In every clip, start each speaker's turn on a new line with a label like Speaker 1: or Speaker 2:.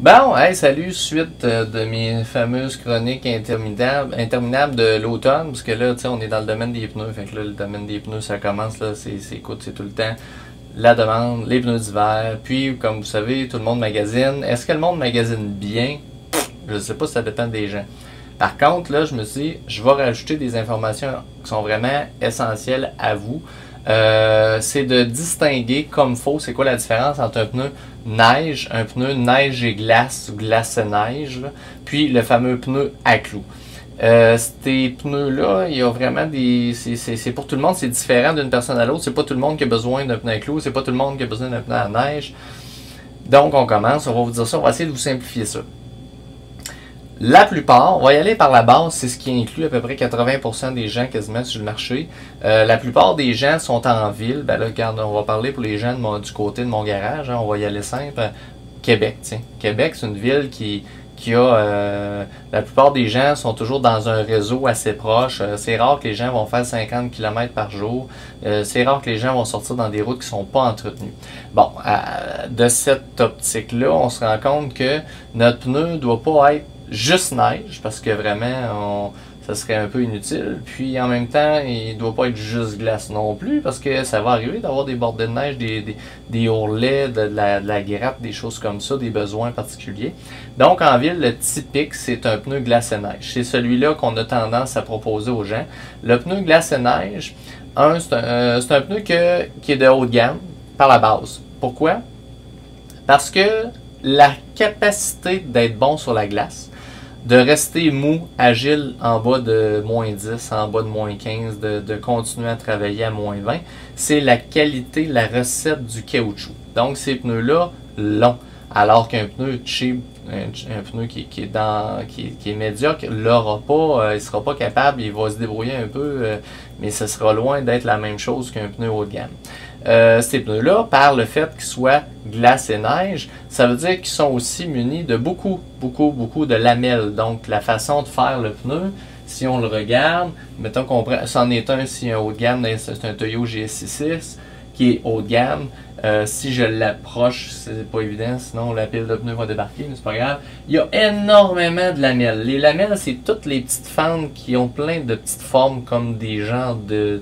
Speaker 1: Bon, hey, salut, suite de mes fameuses chroniques interminables de l'automne, parce que là, tu sais, on est dans le domaine des pneus, fait que là, le domaine des pneus, ça commence, là, écoute, c'est tout le temps la demande, les pneus d'hiver, puis, comme vous savez, tout le monde magasine. Est-ce que le monde magasine bien? Je sais pas, ça dépend des gens. Par contre, là, je me suis dit, je vais rajouter des informations qui sont vraiment essentielles à vous. C'est de distinguer comme faut, c'est quoi la différence entre un pneu neige et glace ou glace et neige, là, puis le fameux pneu à clous. Ces pneus-là, il y a vraiment des. C'est pour tout le monde, c'est différent d'une personne à l'autre. C'est pas tout le monde qui a besoin d'un pneu à clous, c'est pas tout le monde qui a besoin d'un pneu à neige. Donc on commence, on va vous dire ça, on va essayer de vous simplifier ça. La plupart, on va y aller par la base, c'est ce qui inclut à peu près 80% des gens quasiment sur le marché. La plupart des gens sont en ville. Ben là, regarde, on va parler pour les gens du côté de mon garage, hein, on va y aller simple. Québec, tiens. Québec, c'est une ville qui a... la plupart des gens sont toujours dans un réseau assez proche. C'est rare que les gens vont faire 50 km par jour. C'est rare que les gens vont sortir dans des routes qui ne sont pas entretenues. Bon, de cette optique-là, on se rend compte que notre pneu ne doit pas être juste neige, parce que vraiment, ça serait un peu inutile. Puis en même temps, il ne doit pas être juste glace non plus, parce que ça va arriver d'avoir des bordées de neige, des ourlets, de la grappe, des choses comme ça, des besoins particuliers. Donc en ville, le typique, c'est un pneu glace et neige. C'est celui-là qu'on a tendance à proposer aux gens. Le pneu glace et neige, c'est un pneu qui est de haut de gamme par la base. Pourquoi? Parce que la capacité d'être bon sur la glace, de rester mou, agile en bas de moins 10, en bas de moins 15, de continuer à travailler à moins 20, c'est la qualité, la recette du caoutchouc. Donc ces pneus-là, longs, alors qu'un pneu cheap, un pneu qui est médiocre, l'aura pas, il ne sera pas capable, il va se débrouiller un peu, mais ce sera loin d'être la même chose qu'un pneu haut de gamme. Ces pneus-là, par le fait qu'ils soient glace et neige, ça veut dire qu'ils sont aussi munis de beaucoup de lamelles. Donc, la façon de faire le pneu, si on le regarde, mettons qu'on c'en est un, si un haut de gamme, c'est un Toyo GS66 qui est haut de gamme. Si je l'approche, c'est pas évident, sinon la pile de pneus va débarquer, mais c'est pas grave. Il y a énormément de lamelles. Les lamelles, c'est toutes les petites fentes qui ont plein de petites formes comme des genres de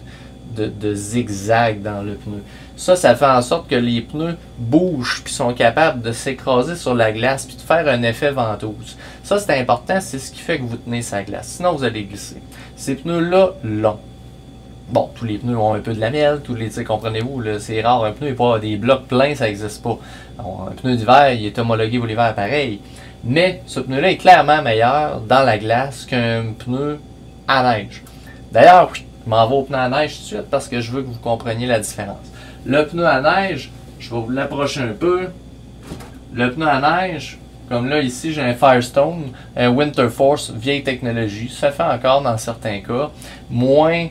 Speaker 1: zigzag dans le pneu. Ça fait en sorte que les pneus bougent puis sont capables de s'écraser sur la glace puis de faire un effet ventouse. Ça, c'est important, c'est ce qui fait que vous tenez sa glace. Sinon, vous allez glisser. Ces pneus-là, longs. Bon, tous les pneus ont un peu de lamelle, comprenez-vous, c'est rare, un pneu n'est pas des blocs pleins, ça n'existe pas. Alors, un pneu d'hiver, il est homologué pour l'hiver pareil. Mais ce pneu-là est clairement meilleur dans la glace qu'un pneu à neige. D'ailleurs, je m'en vais au pneu à neige tout de suite parce que je veux que vous compreniez la différence. Le pneu à neige, je vais vous l'approcher un peu. Le pneu à neige, comme là ici j'ai un Firestone, un Winter Force, vieille technologie. Ça fait encore dans certains cas moins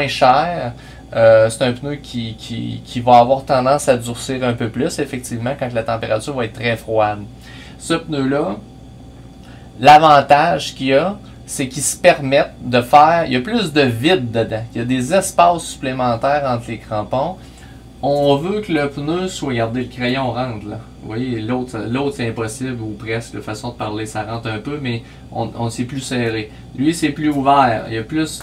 Speaker 1: cher. C'est un pneu qui va avoir tendance à durcir un peu plus, effectivement, quand la température va être très froide. Ce pneu-là, l'avantage qu'il y a, c'est qu'ils se permettent de faire... Il y a plus de vide dedans. Il y a des espaces supplémentaires entre les crampons. On veut que le pneu soit... Regardez, le crayon rentre, là. Vous voyez, l'autre c'est impossible, ou presque. La façon de parler, ça rentre un peu, mais on s'est plus serré. Lui, c'est plus ouvert. Il y a plus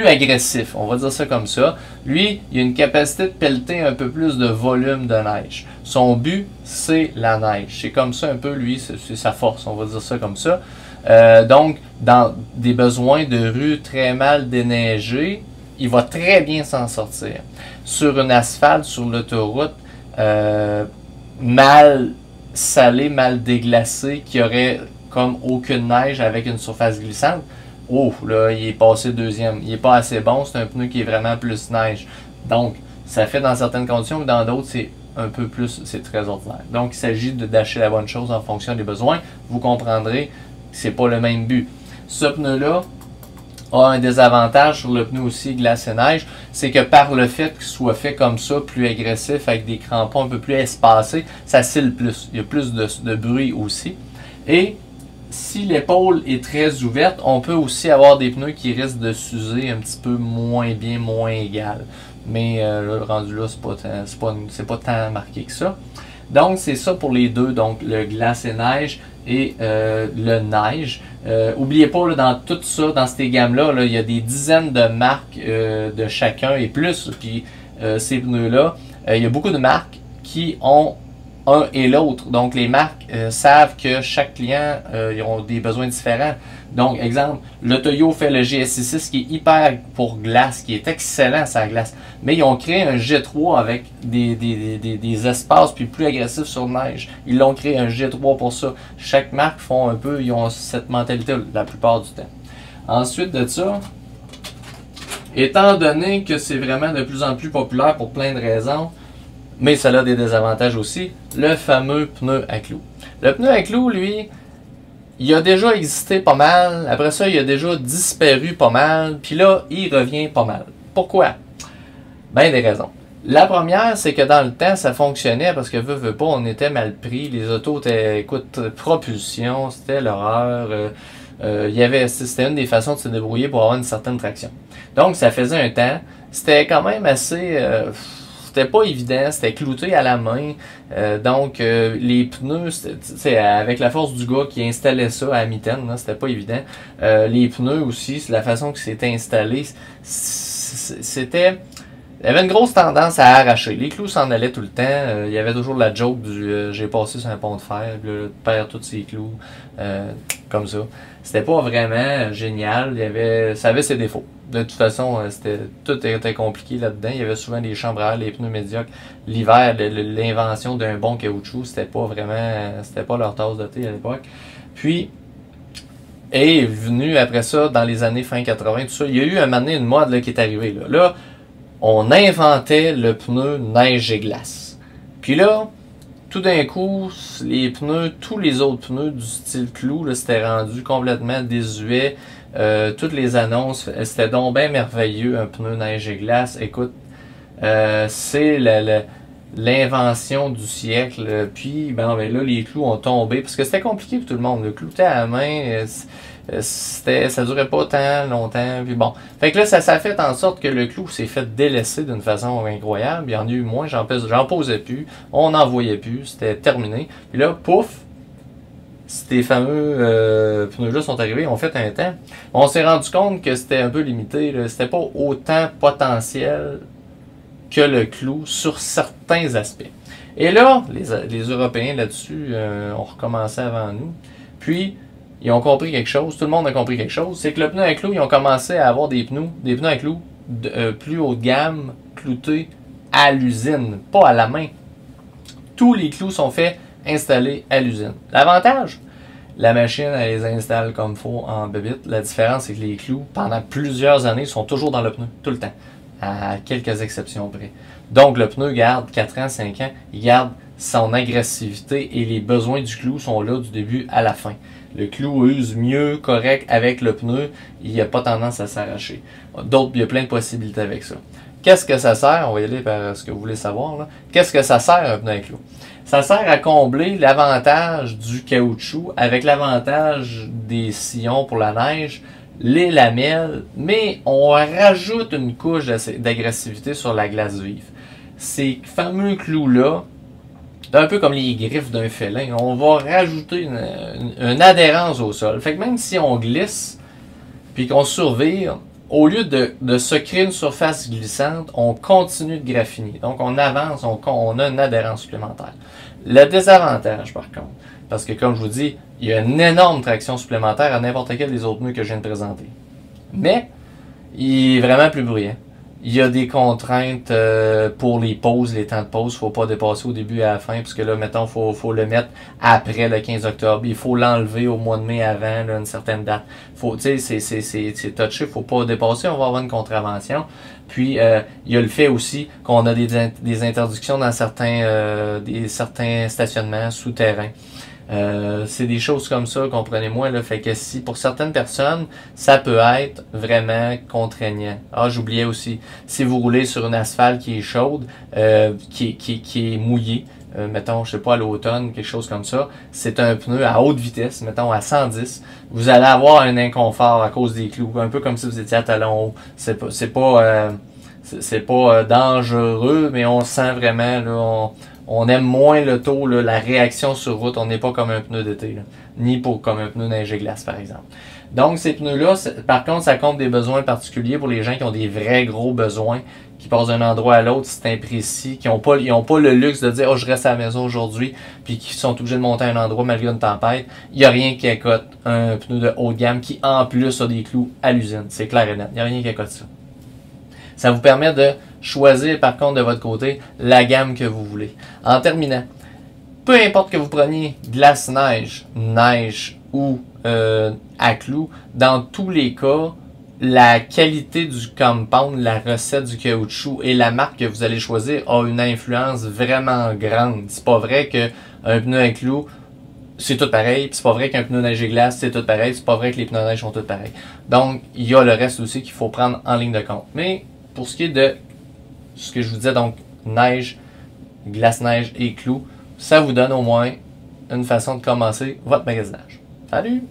Speaker 1: agressif, on va dire ça comme ça. Lui, il a une capacité de pelleter un peu plus de volume de neige. Son but, c'est la neige. C'est comme ça un peu, lui, c'est sa force, on va dire ça comme ça. Donc, dans des besoins de rue très mal déneigés, il va très bien s'en sortir. Sur une asphalte, sur l'autoroute, mal salé, mal déglacé, qui aurait comme aucune neige avec une surface glissante, oh, là, il est passé deuxième. Il n'est pas assez bon, c'est un pneu qui est vraiment plus neige. Donc, ça fait dans certaines conditions, mais dans d'autres, c'est un peu plus, c'est très ordinaire. Donc, il s'agit d'acheter la bonne chose en fonction des besoins. Vous comprendrez, c'est pas le même but. Ce pneu-là a un désavantage sur le pneu aussi glace et neige, c'est que par le fait qu'il soit fait comme ça, plus agressif, avec des crampons un peu plus espacés, ça scille plus. Il y a plus de bruit aussi. Et si l'épaule est très ouverte, on peut aussi avoir des pneus qui risquent de s'user un petit peu moins bien, moins égal. Mais là, le rendu là, c'est pas tant marqué que ça. Donc, c'est ça pour les deux, donc le glace et neige et le neige. Oubliez pas, là, dans tout ça, dans ces gammes-là, il y a des dizaines de marques de chacun et plus. Puis ces pneus-là, il y a beaucoup de marques qui ont un et l'autre. Donc, les marques savent que chaque client ils ont des besoins différents. Donc, exemple, le Toyo fait le GSI6 qui est hyper pour glace, qui est excellent sa glace. Mais ils ont créé un G3 avec des espaces puis plus agressifs sur neige. Ils l'ont créé un G3 pour ça. Chaque marque font un peu, ils ont cette mentalité la plupart du temps. Ensuite de ça, étant donné que c'est vraiment de plus en plus populaire pour plein de raisons, mais ça a des désavantages aussi, le fameux pneu à clous. Le pneu à clous, lui, il a déjà existé pas mal. Après ça, il a déjà disparu pas mal. Puis là, il revient pas mal. Pourquoi? Ben, des raisons. La première, c'est que dans le temps, ça fonctionnait parce que, veut pas, on était mal pris. Les autos étaient, écoute, propulsion, c'était l'horreur. C'était une des façons de se débrouiller pour avoir une certaine traction. Donc, ça faisait un temps. C'était quand même assez... c'était pas évident, c'était clouté à la main. Les pneus, avec la force du gars qui installait ça à mitaine, c'était pas évident. Les pneus aussi, c'est la façon que c'était installé, c'était... Il y avait une grosse tendance à arracher. Les clous s'en allaient tout le temps. Il y avait toujours la joke du j'ai passé sur un pont de fer, puis là, tu perds tous ces clous. Comme ça. C'était pas vraiment génial. Ça avait ses défauts. De toute façon, tout était compliqué là-dedans. Il y avait souvent des chambres à air, les pneus médiocres. L'hiver, l'invention d'un bon caoutchouc, c'était pas leur tasse de thé à l'époque. Puis, est venu après ça, dans les années fin 80, tout ça, il y a eu un moment donné une mode là, qui est arrivée. Là, on inventait le pneu neige et glace. Puis là, tout d'un coup, les pneus, tous les autres pneus du style clou, c'était rendu complètement désuet. Toutes les annonces, c'était donc bien merveilleux, un pneu neige et glace. Écoute, c'est l'invention du siècle. Puis, ben là, les clous ont tombé parce que c'était compliqué pour tout le monde. Le clouter à la main, ça durait pas tant longtemps. Puis bon, fait que là, ça fait en sorte que le clou s'est fait délaisser d'une façon incroyable. Il y en a eu moins, j'en posais plus, on n'en voyait plus, c'était terminé. Puis là, pouf, ces fameux pneus-là sont arrivés, on fait un temps. On s'est rendu compte que c'était un peu limité, c'était pas autant potentiel que le clou sur certains aspects. Et là, les Européens là-dessus ont recommencé avant nous. Puis, ils ont compris quelque chose, tout le monde a compris quelque chose, c'est que le pneu à clous, ils ont commencé à avoir des pneus à clous plus haut de gamme, cloutés à l'usine, pas à la main. Tous les clous sont faits installés à l'usine. L'avantage, la machine, elle les installe comme il faut en bébite. La différence, c'est que les clous, pendant plusieurs années, sont toujours dans le pneu, tout le temps, à quelques exceptions près. Donc, le pneu garde 4 ans, 5 ans, il garde son agressivité et les besoins du clou sont là du début à la fin. Le clou use mieux, correct avec le pneu, il n'y a pas tendance à s'arracher. D'autres, il y a plein de possibilités avec ça. Qu'est-ce que ça sert? On va y aller par ce que vous voulez savoir. Qu'est-ce que ça sert un pneu à clou? Ça sert à combler l'avantage du caoutchouc avec l'avantage des sillons pour la neige, les lamelles, mais on rajoute une couche d'agressivité sur la glace vive. Ces fameux clous-là, un peu comme les griffes d'un félin, on va rajouter une adhérence au sol. Fait que même si on glisse, puis qu'on survire, au lieu de se créer une surface glissante, on continue de graffiner. Donc on avance, on a une adhérence supplémentaire. Le désavantage par contre, parce que comme je vous dis, il y a une énorme traction supplémentaire à n'importe quel des autres pneus que je viens de présenter. Mais, il est vraiment plus bruyant. Il y a des contraintes pour les pauses, les temps de pause. Il ne faut pas dépasser au début et à la fin, parce que là, mettons, faut le mettre après le 15 octobre. Il faut l'enlever au mois de mai avant là, une certaine date. C'est touché, il ne faut pas dépasser, on va avoir une contravention. Puis, il y a le fait aussi qu'on a des interdictions dans certains stationnements souterrains. C'est des choses comme ça, comprenez-moi, là, fait que si pour certaines personnes, ça peut être vraiment contraignant. Ah, j'oubliais aussi, si vous roulez sur une asphalte qui est chaude, qui est mouillée, mettons, je sais pas, à l'automne, quelque chose comme ça, c'est un pneu à haute vitesse, mettons à 110, vous allez avoir un inconfort à cause des clous, un peu comme si vous étiez à talons hauts. C'est pas dangereux, mais on sent vraiment, là, On aime moins le taux, là, la réaction sur route. On n'est pas comme un pneu d'été, là, ni comme un pneu neige et glace, par exemple. Donc, ces pneus-là, par contre, ça compte des besoins particuliers pour les gens qui ont des vrais gros besoins, qui passent d'un endroit à l'autre, c'est imprécis, qui n'ont pas le luxe de dire « Oh, je reste à la maison aujourd'hui », puis qui sont obligés de monter à un endroit malgré une tempête. Il n'y a rien qui accote un pneu de haut de gamme qui, en plus, a des clous à l'usine. C'est clair et net. Il n'y a rien qui accote ça. Ça vous permet de choisir, par contre, de votre côté, la gamme que vous voulez. En terminant, peu importe que vous preniez glace-neige, neige ou à clous, dans tous les cas, la qualité du compound, la recette du caoutchouc et la marque que vous allez choisir a une influence vraiment grande. C'est pas vrai qu'un pneu à clous, c'est tout pareil, puis c'est pas vrai qu'un pneu neige et glace, c'est tout pareil, c'est pas vrai que les pneus neige sont tous pareils. Donc, il y a le reste aussi qu'il faut prendre en ligne de compte. Mais, pour ce qui est de ce que je vous disais, donc, neige, glace-neige et clous, ça vous donne au moins une façon de commencer votre magasinage. Salut!